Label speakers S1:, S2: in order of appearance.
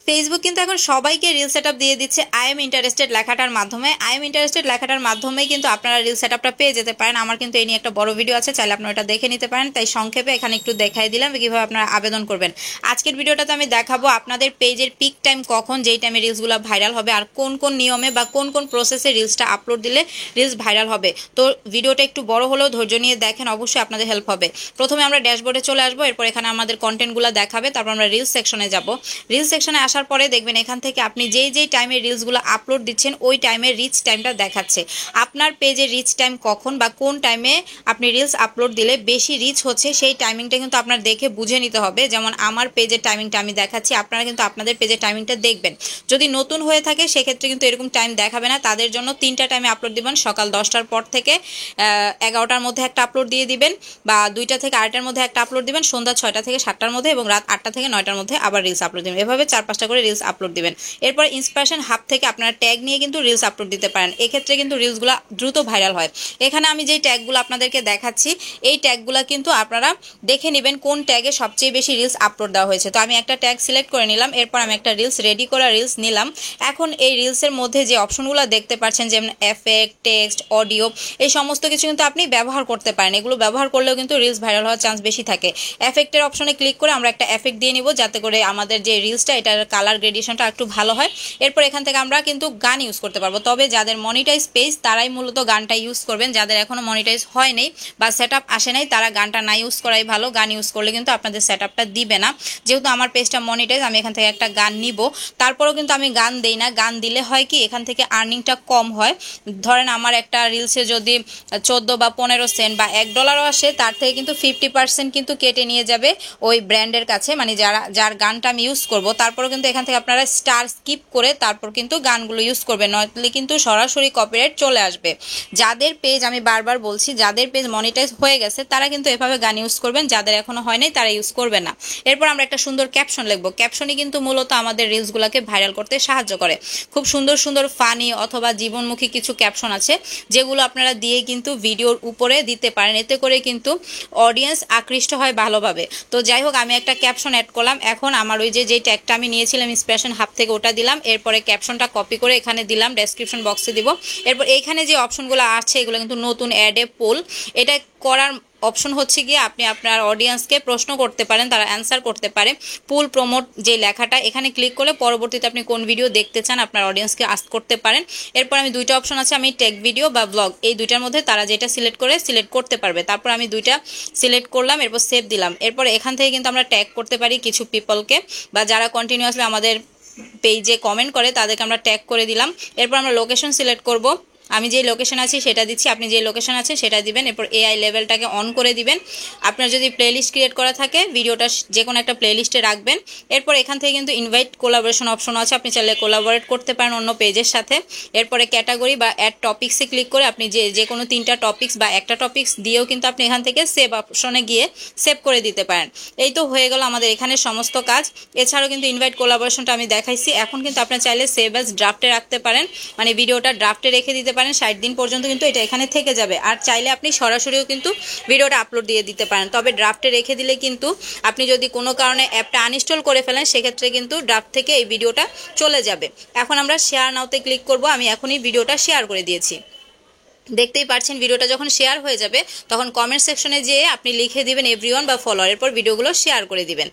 S1: Facebook কিন্তু এখন সবাইকে রিল সেটআপ দিয়ে দিচ্ছে আই এম ইন্টারেস্টেড লেখাটার মাধ্যমে। আই এম ইন্টারেস্টেড লেখাটার মাধ্যমে কিন্তু আপনারা রিল সেটআপটা পেয়ে যেতে পারেন। আমার কিন্তু এই নিয়ে একটা বড় ভিডিও আছে, চাইলে আপনারা এটা দেখে নিতে পারেন। তাই সংক্ষেপে এখানে একটু দেখাই দিলাম কিভাবে আপনারা আবেদন করবেন। আজকের ভিডিওটাতে আমি দেখাবো আপনাদের পেজের পিক টাইম কখন, যেই টাইমে রিলসগুলো ভাইরাল হবে, আর কোন কোন নিয়মে বা কোন কোন প্রসেসে রিলসটা আপলোড দিলে রিলস ভাইরাল হবে। তো ভিডিওটা একটু বড় হলেও ধৈর্য নিয়ে দেখেন, অবশ্যই আপনাদের হেল্প হবে। প্রথমে আমরা ড্যাশবোর্ডে চলে আসবো, এরপর এখানে আমাদের কন্টেন্টগুলো দেখাবে, তারপর আমরা রিলস সেকশনে যাব। রিলস সেকশনে আসার পরে দেখবেন এখান থেকে আপনি যেই টাইমে রিলসগুলো আপলোড দিচ্ছেন ওই টাইমের রিচ টাইমটা দেখাচ্ছে। আপনার পেজের রিচ টাইম কখন বা কোন টাইমে আপনি রিলস আপলোড দিলে বেশি রিচ হচ্ছে সেই টাইমিংটা কিন্তু আপনার দেখে বুঝে নিতে হবে। যেমন আমার পেজের টাইমিংটা আমি দেখাচ্ছি, আপনারা কিন্তু আপনাদের পেজের টাইমিংটা দেখবেন। যদি নতুন হয়ে থাকে সেক্ষেত্রে কিন্তু এরকম টাইম দেখাবে না। তাদের জন্য 3টা টাইমে আপলোড দিবেন, সকাল 10টার পর থেকে 11টার মধ্যে একটা আপলোড দিয়ে দিবেন, বা 2টা থেকে 8টার মধ্যে একটা আপলোড দিবেন, সন্ধ্যা 6টা থেকে 7টার মধ্যে, এবং রাত 8টা থেকে 9টার মধ্যে আবার রিলস আপলোড দিবেন। এভাবে 4-5টা করে রিলস আপলোড দিবেন। এরপর ইন্সপিরেশন হাব থেকে আপনারা ট্যাগ নিয়ে কিন্তু রিলস আপলোড দিতে পারেন। এক্ষেত্রে কিন্তু রিলসগুলো দ্রুত ভাইরাল হয়। এখানে আমি যেই ট্যাগগুলো আপনাদেরকে দেখাচ্ছি এই ট্যাগগুলো কিন্তু আপনারা দেখে নেবেন কোন ট্যাগে সবচেয়ে বেশি রিলস আপলোড দেওয়া হয়েছে। তো আমি একটা ট্যাগ সিলেক্ট করে নিলাম, এরপর আমি একটা রিলস রেডি করা রিলস নিলাম। এখন এই রিলসের মধ্যে যে অপশনগুলো দেখতে পাচ্ছেন, যেমন এফেক্ট, টেক্সট, অডিও, এই সমস্ত কিছু কিন্তু আপনি ব্যবহার করতে পারেন। এগুলো ব্যবহার করলেও কিন্তু রিলস ভাইরাল হওয়ার চান্স বেশি থাকে। এফেক্টের অপশনে ক্লিক করে আমরা একটা এফেক্ট দিয়ে নিব, যাতে করে আমাদের যে রিলসটা এটার কালার গ্রেডিয়েশনটা একটু ভালো হয়। এরপর এখান থেকে আমরা কিন্তু গান ইউজ করতে পারবো, তবে যাদের মনিটাইজ পেজ তারাই মূলত গানটা ইউজ করবেন। যাদের এখনো মনিটাইজ হয় নাই বা সেটআপ আসে নাই তারা গানটা না ইউজ করাই ভালো। গান ইউজ করলে কিন্তু আপনাদের সেটআপটা দিবে না। যেহেতু আমার পেজটা মনিটাইজ, আমি এখান থেকে একটা গান নিব। তারপরেও কিন্তু আমি গান দেই না। গান দিলে হয় কি, এখান থেকে আর্নিংটা কম হয়। ধরেন আমার একটা রিলসে যদি 14 বা 15 সেন্ট বা $1 আসে, তার থেকে কিন্তু 50% কিন্তু কেটে নিয়ে যাবে ওই ব্র্যান্ডের কাছে, মানে যার গানটা আমি ইউজ করব। তারপরেও কিন্তু এখান থেকে আপনারা স্টার স্কিপ করে তারপর কিন্তু গানগুলো ইউজ করবেন, নয়তো কিন্তু সরাসরি কপিরাইট চলে আসবে। যাদের পেজ, আমি বারবার বলছি, যাদের পেজ মনিটাইজ হয়ে গেছে তারা কিন্তু এভাবে গান ইউজ করবেন, যাদের এখনো হয় নাই তারা ইউজ করবে না। এরপর আমরা একটা সুন্দর ক্যাপশন লিখবো। ক্যাপশনই কিন্তু মূলত আমাদের রিলসগুলোকে ভাইরাল করতে সাহায্য করে। খুব সুন্দর সুন্দর ফানি অথবা জীবনমুখী কিছু ক্যাপশন আছে যেগুলো আপনারা দিয়ে কিন্তু ভিডিওর উপরে দিতে পারেন, এতে করে কিন্তু অডিয়েন্স আকৃষ্ট হয় ভালোভাবে। তো যাই হোক, আমি একটা ক্যাপশন অ্যাড করলাম। এখন আমার ওই যে ট্যাগটা আমি নিয়েছিলাম ইন্সপিরেশন হাব থেকে, ওটা দিলাম। এরপরে ক্যাপশনটা কপি করে এখানে দিলাম, ডেসক্রিপশন বক্সে দিব। এরপর এইখানে যে অপশনগুলো আছে এগুলো কিন্তু নতুন অ্যাড এ পোল। এটা করার অপশন হচ্ছে গিয়ে আপনি আপনার অডিয়েন্সকে প্রশ্ন করতে পারেন, তারা অ্যান্সার করতে পারে। পুল প্রমোট যে লেখাটা, এখানে ক্লিক করলে পরবর্তীতে আপনি কোন ভিডিও দেখতে চান আপনার অডিয়েন্সকে আস্ক করতে পারেন। এরপর আমি 2টা অপশন আছে, আমি টেক ভিডিও বা ব্লগ, এই 2টার মধ্যে তারা যেটা সিলেক্ট করতে পারবে। তারপর আমি 2টা সিলেক্ট করলাম, এরপর সেভ দিলাম। এরপর এখান থেকে কিন্তু আমরা ট্যাগ করতে পারি কিছু পিপলকে, বা যারা কন্টিনিউয়াসলি আমাদের পেজে কমেন্ট করে তাদেরকে আমরা ট্যাগ করে দিলাম। এরপর আমরা লোকেশন সিলেক্ট করব। আমি যে লোকেশন আছি সেটা দিচ্ছি, আপনি যে লোকেশন আছে সেটা দিবেন। এরপর এআই লেভেলটাকে অন করে দিবেন। আপনার যদি প্লেলিস্ট ক্রিয়েট করা থাকে ভিডিওটা যে কোনো একটা প্লেলিস্টে রাখবেন। এরপর এখান থেকে কিন্তু ইনভাইট কোলাবোরেশন অপশন আছে, আপনি চাইলে কোলাবোরেট করতে পারেন অন্য পেজের সাথে। এরপরে ক্যাটাগরি বা অ্যাড টপিক্সে ক্লিক করে আপনি যে কোনো 3টা টপিক্স বা একটা টপিক্স দিয়েও কিন্তু আপনি এখান থেকে সেভ অপশনে গিয়ে সেভ করে দিতে পারেন। এই তো হয়ে গেল আমাদের এখানে সমস্ত কাজ। এছাড়াও কিন্তু ইনভাইট কোলাবোরেশনটা আমি দেখাইছি। এখন কিন্তু আপনার চাইলে সেভ অ্যাজ ড্রাফটে রাখতে পারেন, মানে ভিডিওটা ড্রাফটে রেখে দিতে পারেন। 60 দিন পর্যন্ত কিন্তু এটা এখানে থেকে যাবে। আর চাইলে আপনি সরাসরিও কিন্তু ভিডিওটা আপলোড দিয়ে দিতে পারেন, তবে ড্রাফটে রেখে দিলে কিন্তু আপনি যদি কোনো কারণে অ্যাপটা আনইনস্টল করে ফেলেন সেক্ষেত্রে কিন্তু ড্রাফট থেকে এই ভিডিওটা চলে যাবে। এখন আমরা শেয়ার নাওতে ক্লিক করব। আমি এখনই ভিডিওটা শেয়ার করে দিয়েছি, দেখতেই পাচ্ছেন। ভিডিওটা যখন শেয়ার হয়ে যাবে তখন কমেন্ট সেকশনে যেয়ে আপনি লিখে দিবেন এভরিওয়ান বা ফলোয়ার, এরপর ভিডিওগুলো শেয়ার করে দিবেন।